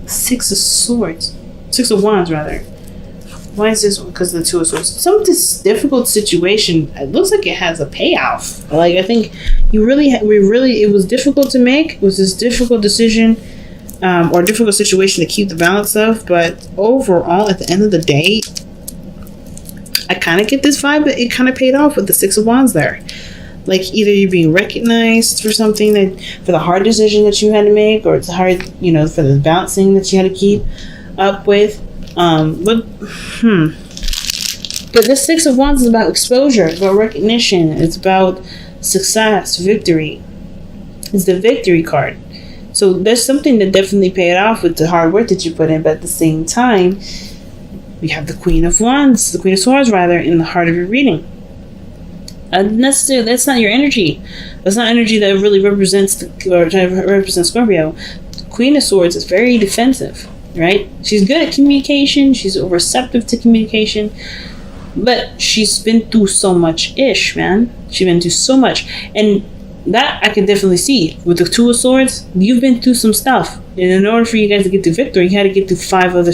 Six of Swords. Six of Wands, rather. Why is this one? Because of the Two of Swords. Some of this difficult situation, it looks like it has a payoff. Like, I think it was difficult to make. It was this difficult decision or difficult situation to keep the balance of. But overall, at the end of the day, I kind of get this vibe that it kind of paid off with the Six of Wands there. Like, either you're being recognized for something for the hard decision that you had to make, or it's hard, for the balancing that you had to keep up with. But this Six of Wands is about exposure, it's about recognition, it's about success, victory. It's the victory card. So there's something that definitely paid off with the hard work that you put in, but at the same time, we have the Queen of Swords rather, in the heart of your reading. That's not your energy. That's not energy that really represents Scorpio. The Queen of Swords is very defensive. Right? She's good at communication. She's receptive to communication. But she's been through so much man. She's been through so much. And that I can definitely see. With the Two of Swords, you've been through some stuff. And in order for you guys to get to victory, you had to get through five other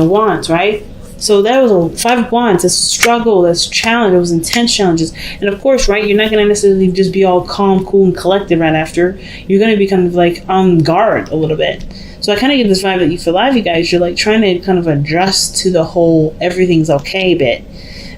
wands, right? So that was a Five of Wands. That's struggle, that's challenge. It was intense challenges. And of course, right, you're not going to necessarily just be all calm, cool, and collected right after. You're going to be kind of like on guard a little bit. So I kind of get this vibe that you feel alive, you guys. You're like trying to kind of adjust to the whole everything's okay bit.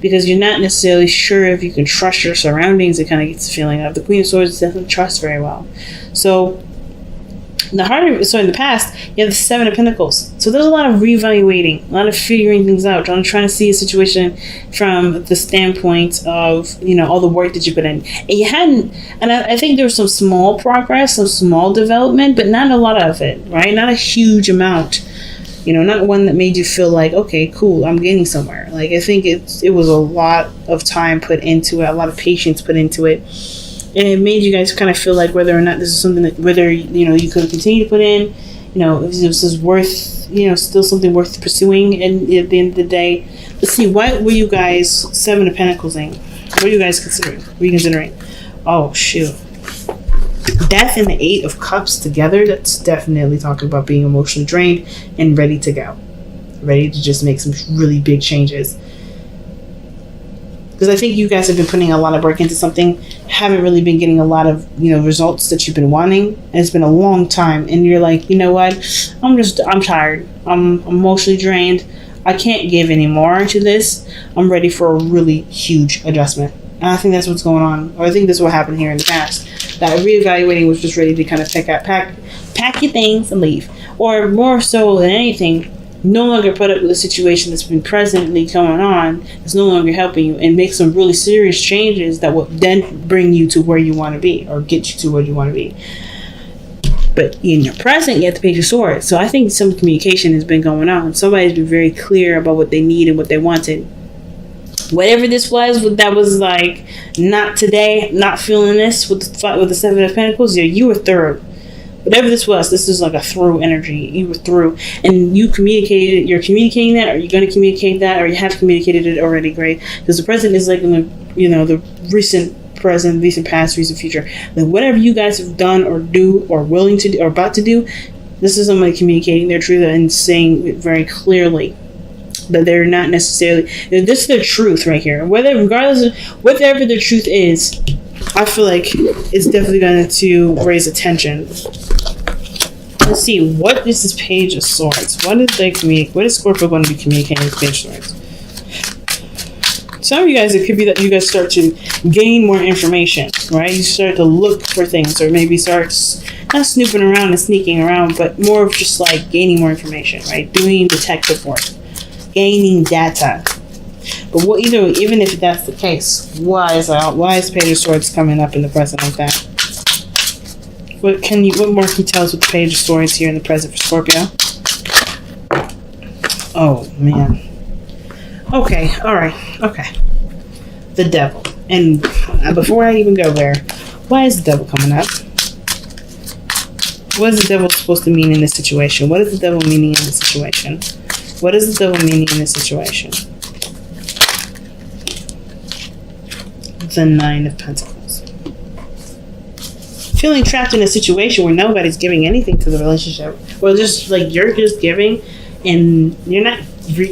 Because you're not necessarily sure if you can trust your surroundings. It kind of gets the feeling of the Queen of Swords doesn't trust very well. So in the past, you have the Seven of Pentacles. So there's a lot of reevaluating, a lot of figuring things out, trying to see a situation from the standpoint of, all the work that you put in. And you hadn't, and I think there was some small progress, some small development, but not a lot of it, right? Not a huge amount. Not one that made you feel like, okay, cool, I'm getting somewhere. Like, I think it was a lot of time put into it, a lot of patience put into it. And it made you guys kind of feel like whether or not this is something that, whether, you could continue to put in, if this is worth, still something worth pursuing. And at the end of the day, let's see, what were you guys, Seven of Pentacles in? What are you guys considering? What are you considering? Oh, shoot. Death and the Eight of Cups together, that's definitely talking about being emotionally drained and ready to go. Ready to just make some really big changes. Because I think you guys have been putting a lot of work into something, haven't really been getting a lot of, results that you've been wanting. And it's been a long time. And you're like, you know what? I'm tired. I'm emotionally drained. I can't give any more to this. I'm ready for a really huge adjustment. And I think that's what's going on. Or I think that's what happened here in the past. That reevaluating was just ready to kind of pack your things and leave. Or more so than anything, no longer put up with a situation that's been presently going on, that's no longer helping you, and make some really serious changes that will then bring you to where you want to be, or get you to where you want to be. But in your present, you have the Page of Swords. So I think some communication has been going on. Somebody's been very clear about what they need and what they wanted. Whatever this was, that was like, not today, not feeling this with the Seven of Pentacles, you were through. Whatever this is like a through energy. You were through, and you're communicating that, or you're going to communicate that, or you have communicated it already, great. Because the present is like in the recent present, recent past, recent future. Like, whatever you guys have done or do or willing to do or about to do, this is somebody communicating their truth and saying it very clearly. But they're not necessarily, this is their truth right here. Regardless of whatever their truth is, I feel like it's definitely going to raise attention. Let's see, what is this Page of Swords? What is Scorpio going to be communicating with Page of Swords? Some of you guys, it could be that you guys start to gain more information, right? You start to look for things, or maybe start not snooping around and sneaking around, but more of just like gaining more information, right? Doing detective work, gaining data. But even if that's the case, why is Page of Swords coming up in the present like that? What more can you tell us with the Page of Swords here in the present for Scorpio? Oh man. Okay, alright, okay. The Devil. And before I even go there, why is the Devil coming up? What is the Devil supposed to mean in this situation? What is the Devil meaning in this situation? What is the Devil meaning in this situation? The Nine of Pentacles. feeling trapped in a situation where nobody's giving anything to the relationship, or just like you're just giving, and you're not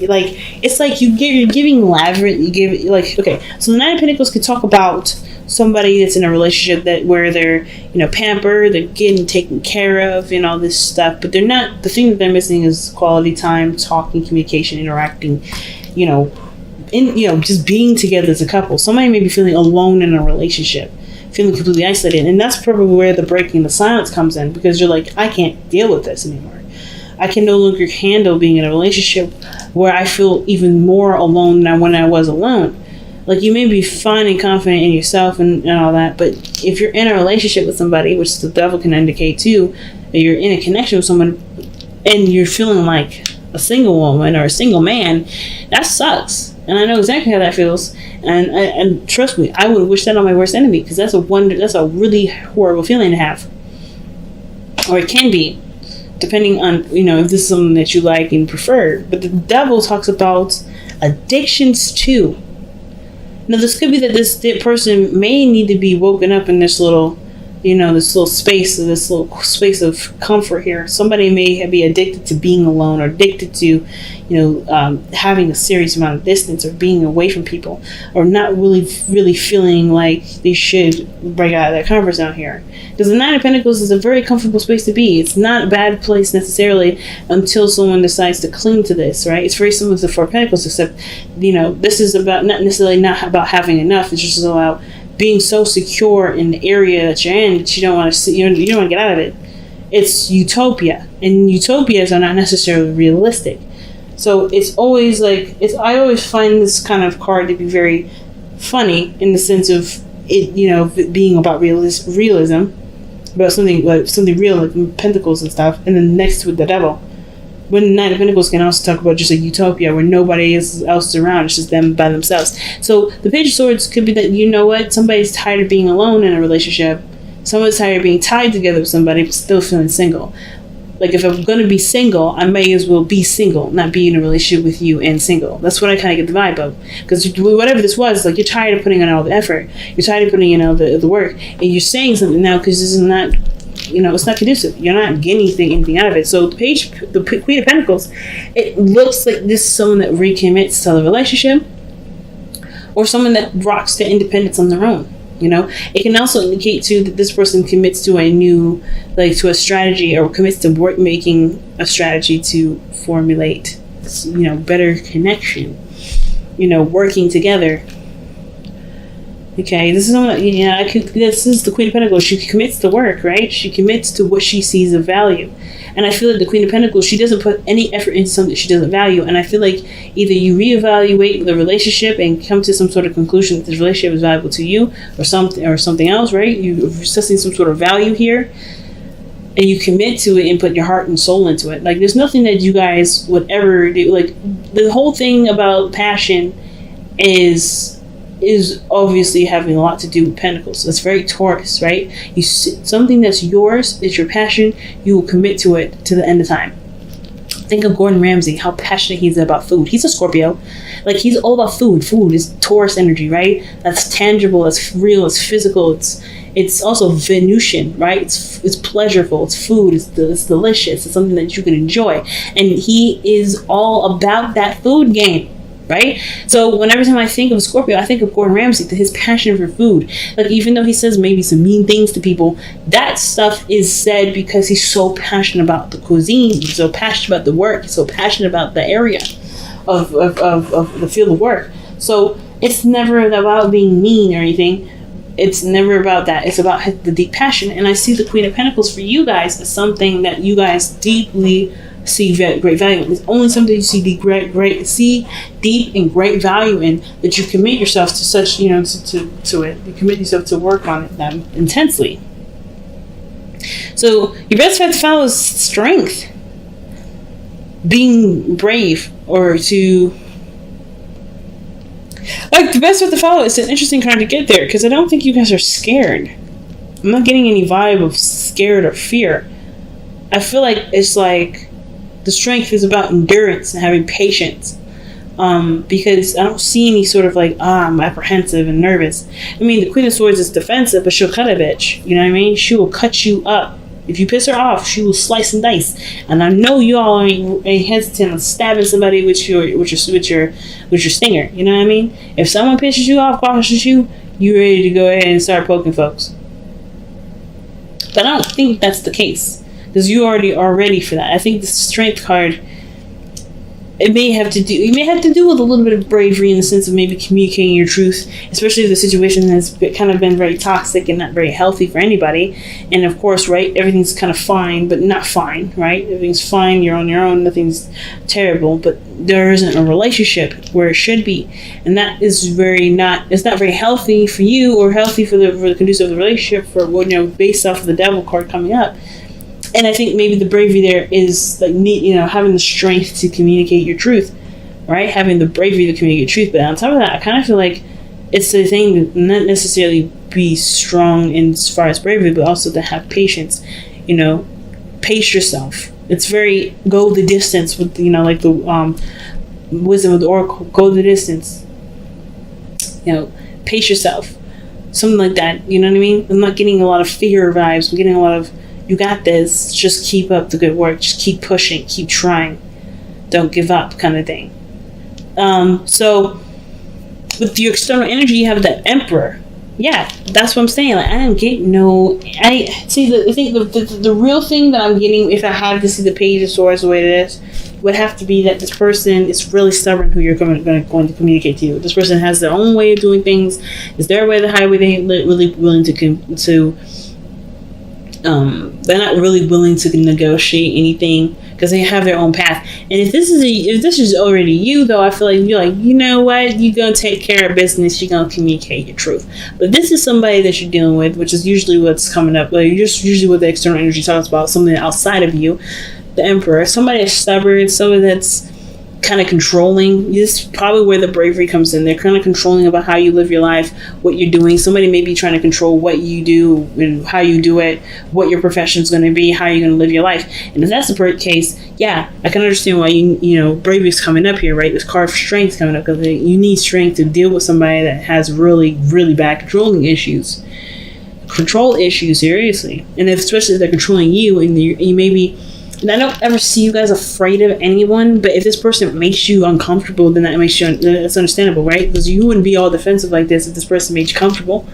like, it's like you're giving lavish. You give, like, okay, so the Nine of Pentacles could talk about somebody that's in a relationship that where they're, you know, pampered, they're getting taken care of, and all this stuff, but they're not. The thing that they're missing is quality time, talking, communication, interacting, you know, just being together as a couple. Somebody may be feeling alone in a relationship, feeling completely isolated, and that's probably where the breaking the silence comes in, because you're like, I can't deal with this anymore. I can no longer handle being in a relationship where I feel even more alone than when I was alone. Like, you may be fine and confident in yourself and all that, but if you're in a relationship with somebody, which the devil can indicate too, that you're in a connection with someone and you're feeling like a single woman or a single man, that sucks. And I know exactly how that feels. And trust me, I would wish that on my worst enemy, because that's a really horrible feeling to have. Or it can be, depending on, you know, if this is something that you like and prefer. But the devil talks about addictions too. Now, this could be that this person may need to be woken up in this little, you know, this little space of comfort here. Somebody may be addicted to being alone, or addicted to, you know, having a serious amount of distance, or being away from people, or not really feeling like they should break out of their comfort zone here. Because the Nine of Pentacles is a very comfortable space to be. It's not a bad place necessarily until someone decides to cling to this, right? It's very similar to the Four of Pentacles, except, you know, this is about not about having enough. It's just about being so secure in the area that you're in that you don't want to see, you don't want to get out of it. It's utopia, and utopias are not necessarily realistic. So it's always like, I always find this kind of card to be very funny in the sense of it, you know, being about realism, about something real, like Pentacles and stuff, and then next to it, the devil. When the Nine of Pentacles can also talk about just a utopia where nobody else is around, it's just them by themselves. So the Page of Swords could be that, you know what, somebody's tired of being alone in a relationship. Someone's tired of being tied together with somebody but still feeling single. Like, if I'm going to be single, I may as well be single, not be in a relationship with you and single. That's what I kind of get the vibe of. Because whatever this was, like, you're tired of putting in all the effort. You're tired of putting in all the work. And you're saying something now because this is not, you know, it's not conducive. You're not getting anything out of it. So the Queen of Pentacles, it looks like this is someone that recommits to the relationship, or someone that rocks their independence on their own. You know, it can also indicate too that this person commits to a new, like, to a strategy, or commits to making a strategy to formulate, you know, better connection, you know, working together. Okay, this is this is the Queen of Pentacles. She commits to work, right? She commits to what she sees of value. And I feel like the Queen of Pentacles, she doesn't put any effort into something that she doesn't value. And I feel like either you reevaluate the relationship and come to some sort of conclusion that this relationship is valuable to you, or something else, right? You're assessing some sort of value here, and you commit to it and put your heart and soul into it. Like, there's nothing that you guys would ever do. Like, the whole thing about passion is obviously having a lot to do with Pentacles. That's very Taurus, right? Something that's yours, is your passion, you will commit to it to the end of time. Think of Gordon Ramsay, how passionate he is about food. He's a Scorpio. Like, he's all about food. Food is Taurus energy, right? That's tangible, it's real, it's physical, it's also Venusian, right? It's pleasurable, it's food, it's delicious, it's something that you can enjoy. And he is all about that food game. Right? So whenever time I think of Scorpio, I think of Gordon Ramsay, his passion for food. Like, even though he says maybe some mean things to people, that stuff is said because he's so passionate about the cuisine, he's so passionate about the work, he's so passionate about the area of the field of work. So it's never about being mean or anything. It's never about that. It's about the deep passion. And I see the Queen of Pentacles for you guys as something that you guys deeply see great value in. It's only something you see deep and great value in, that you commit yourself to such, you know, to it. You commit yourself to work on it that intensely. So your best bet to follow is strength, being brave, or to, like, the best bet to follow. It's an interesting card to get there, because I don't think you guys are scared. I'm not getting any vibe of scared or fear. I feel like it's like the strength is about endurance and having patience. Because I don't see any sort of like, I'm apprehensive and nervous. I mean, the Queen of Swords is defensive, but she'll cut a bitch. You know what I mean? She will cut you up. If you piss her off, she will slice and dice. And I know you all ain't hesitant on stabbing somebody with your stinger. You know what I mean? If someone pisses you off, crosses you, you ready to go ahead and start poking folks. But I don't think that's the case, because you already are ready for that. I think the Strength card, it may have to do with a little bit of bravery, in the sense of maybe communicating your truth, especially if the situation has kind of been very toxic and not very healthy for anybody. And of course, right, everything's kind of fine, but not fine, right? Everything's fine, you're on your own, nothing's terrible, but there isn't a relationship where it should be. And that is it's not very healthy for you, or healthy for the conducive of the relationship, for, you know, based off of the Devil card coming up. And I think maybe the bravery there is like, you know, having the strength to communicate your truth, right? Having the bravery to communicate truth. But on top of that, I kind of feel like it's the thing to not necessarily be strong in as far as bravery, but also to have patience. You know, pace yourself. It's very go the distance with, you know, like the wisdom of the Oracle. Go the distance. You know, pace yourself. Something like that. You know what I mean? I'm not getting a lot of fear vibes. I'm getting a lot of, you got this, just keep up the good work, just keep pushing, keep trying, don't give up, kind of thing. So with your external energy, you have that Emperor. Yeah, that's what I'm saying. Like, I didn't get I see the real thing that I'm getting, if I had to see the Page of Swords the way it is, would have to be that this person is really stubborn who you're going to communicate to. This person has their own way of doing things. It's their way, the highway. They ain't really willing to they're not really willing to negotiate anything, because they have their own path. And if this is already you, though, I feel like you're like, you know what, you're gonna take care of business, you're gonna communicate your truth. But this is somebody that you're dealing with, which is usually what's coming up, like just usually what the external energy talks about, something outside of you. The Emperor, somebody that's stubborn, somebody that's kind of controlling. This is probably where the bravery comes in. They're kind of controlling about how you live your life, what you're doing. Somebody may be trying to control what you do and how you do it, what your profession is going to be, how you're going to live your life. And if that's the case, yeah, I can understand why you know, bravery is coming up here, right? This card for strength coming up, because you need strength to deal with somebody that has really, really bad control issues, seriously. And especially if they're controlling you, and you may be. And I don't ever see you guys afraid of anyone, but if this person makes you uncomfortable, then that's understandable, right? Because you wouldn't be all defensive like this if this person made you comfortable.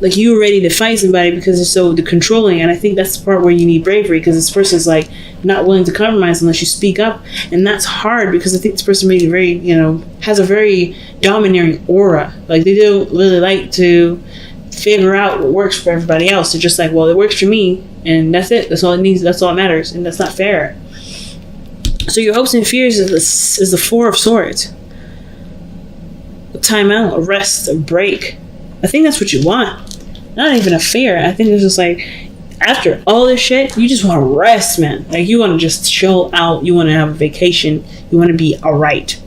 Like, you were ready to fight somebody because they're so controlling. And I think that's the part where you need bravery, because this person's like not willing to compromise unless you speak up. And that's hard, because I think this person maybe very, you know, has a very domineering aura. Like, they don't really like to figure out what works for everybody else. They're just like, well, it works for me, and that's it. That's all it needs. That's all that matters, and that's not fair. So your hopes and fears is the Four of Swords. A timeout, a rest, a break. I think that's what you want. Not even a fear. I think it's just like, after all this shit, you just want to rest, man. Like, you want to just chill out. You want to have a vacation. You want to be alright.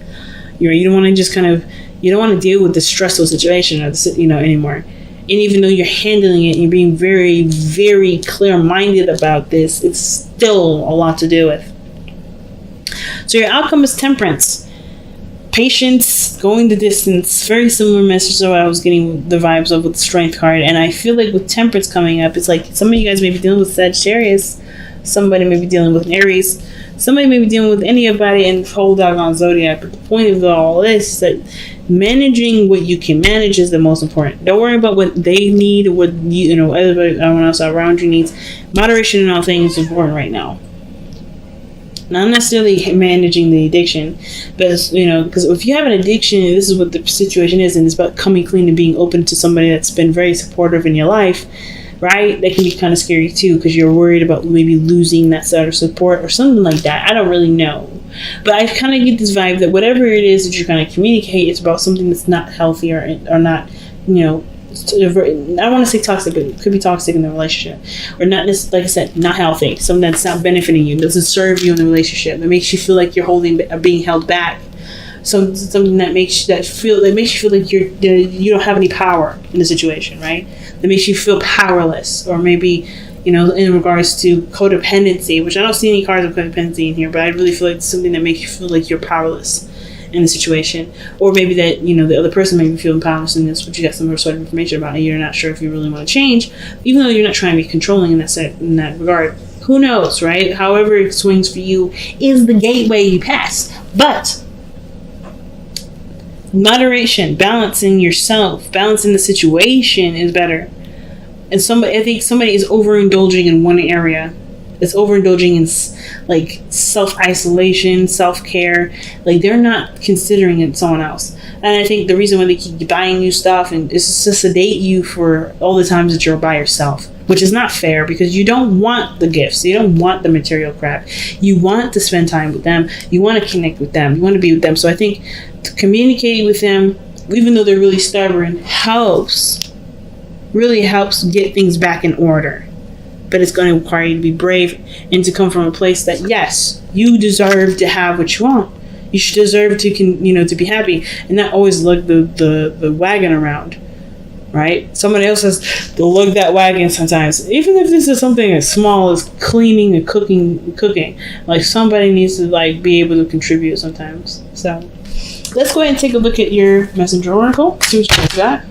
You don't want to just you don't want to deal with the stressful situation, anymore. And even though you're handling it and you're being very, very clear-minded about this, it's still a lot to deal with. So your outcome is Temperance. Patience, going the distance. Very similar message to what I was getting the vibes of with the Strength card. And I feel like with Temperance coming up, it's like some of you guys may be dealing with Sagittarius. Somebody may be dealing with an Aries. Somebody may be dealing with anybody in the whole doggone zodiac. But the point of all this is that managing what you can manage is the most important. Don't worry about what they need or what everyone else around you needs. Moderation in all things is important right now. Not necessarily managing the addiction, but because if you have an addiction, this is what the situation is, and it's about coming clean and being open to somebody that's been very supportive in your life, right? That can be kind of scary too, because you're worried about maybe losing that sort of support or something like that. I don't really know. But I kind of get this vibe that whatever it is that you're trying to communicate, it's about something that's not healthy or not, I want to say toxic, but it could be toxic in the relationship. Or not, like I said, not healthy. Something that's not benefiting you, doesn't serve you in the relationship. That makes you feel like you're being held back. Something that makes you feel like you don't have any power in the situation, right? That makes you feel powerless, or maybe in regards to codependency, which I don't see any cards of codependency in here, but I really feel like it's something that makes you feel like you're powerless. in the situation, or maybe that the other person may be feeling powerless in this, but you got some sort of information about it. You're not sure if you really want to change, even though you're not trying to be controlling in that regard. Who knows, right? However it swings for you is the gateway you pass. But moderation, balancing yourself, balancing the situation is better. And I think somebody is overindulging in one area. It's overindulging in like self-isolation, self-care. Like they're not considering it someone else. And I think the reason why they keep buying you stuff and is to sedate you for all the times that you're by yourself, which is not fair because you don't want the gifts. You don't want the material crap. You want to spend time with them. You want to connect with them. You want to be with them. So I think communicating with them, even though they're really stubborn, really helps get things back in order. But it's going to require you to be brave and to come from a place that, yes, you deserve to have what you want. You should deserve to, to be happy and not always lug the wagon around, right? Somebody else has to lug that wagon sometimes. Even if this is something as small as cleaning and cooking, like somebody needs to like be able to contribute sometimes. So let's go ahead and take a look at your messenger oracle. See what you got.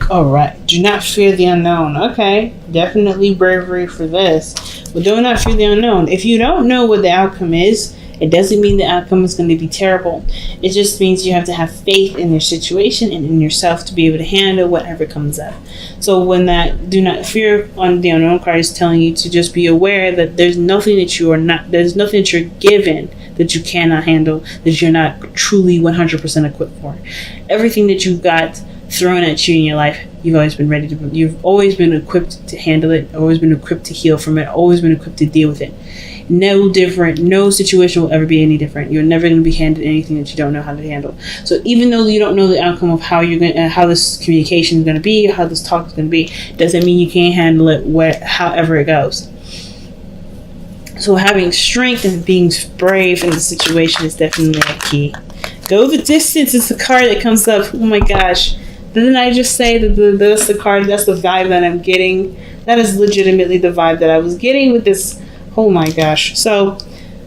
All right. Do not fear the unknown. Okay. Definitely bravery for this. But do not fear the unknown. If you don't know what the outcome is, it doesn't mean the outcome is going to be terrible. It just means you have to have faith in your situation and in yourself to be able to handle whatever comes up. So when that do not fear on the unknown card is telling you to just be aware that there's nothing that you're given that you cannot handle, that you're not truly 100% equipped for. Everything that you've got thrown at you in your life, you've always been equipped to handle it, always been equipped to heal from it, always been equipped to deal with it. No situation will ever be any different. You're never going to be handed anything that you don't know how to handle. So even though you don't know the outcome of how this communication is going to be, how this talk is going to be, doesn't mean you can't handle it however it goes. So having strength and being brave in the situation is definitely a key. Go the distance is the card that comes up. Oh my gosh. Didn't I just say that that's the card, that's the vibe that I'm getting? That is legitimately the vibe that I was getting with this. Oh my gosh. So,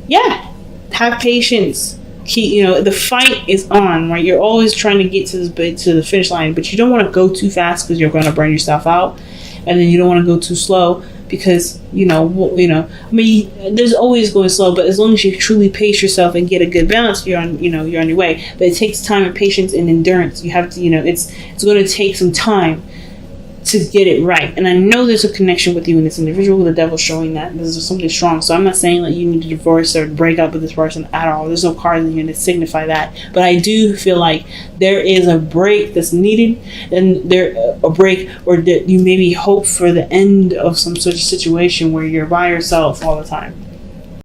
yeah. Have patience. The fight is on, right? You're always trying to get to the finish line, but you don't want to go too fast because you're going to burn yourself out. And then you don't want to go too slow because, there's always going slow, but as long as you truly pace yourself and get a good balance, you're on your way. But it takes time and patience and endurance. You have to, it's going to take some time to get it right. And I know there's a connection with you and this individual. The devil's showing that there's something strong. So I'm not saying that you need to divorce or break up with this person at all. There's no cards in here to signify that. But I do feel like there is a break that's needed, and a break, or that you maybe hope for the end of some sort of situation where you're by yourself all the time.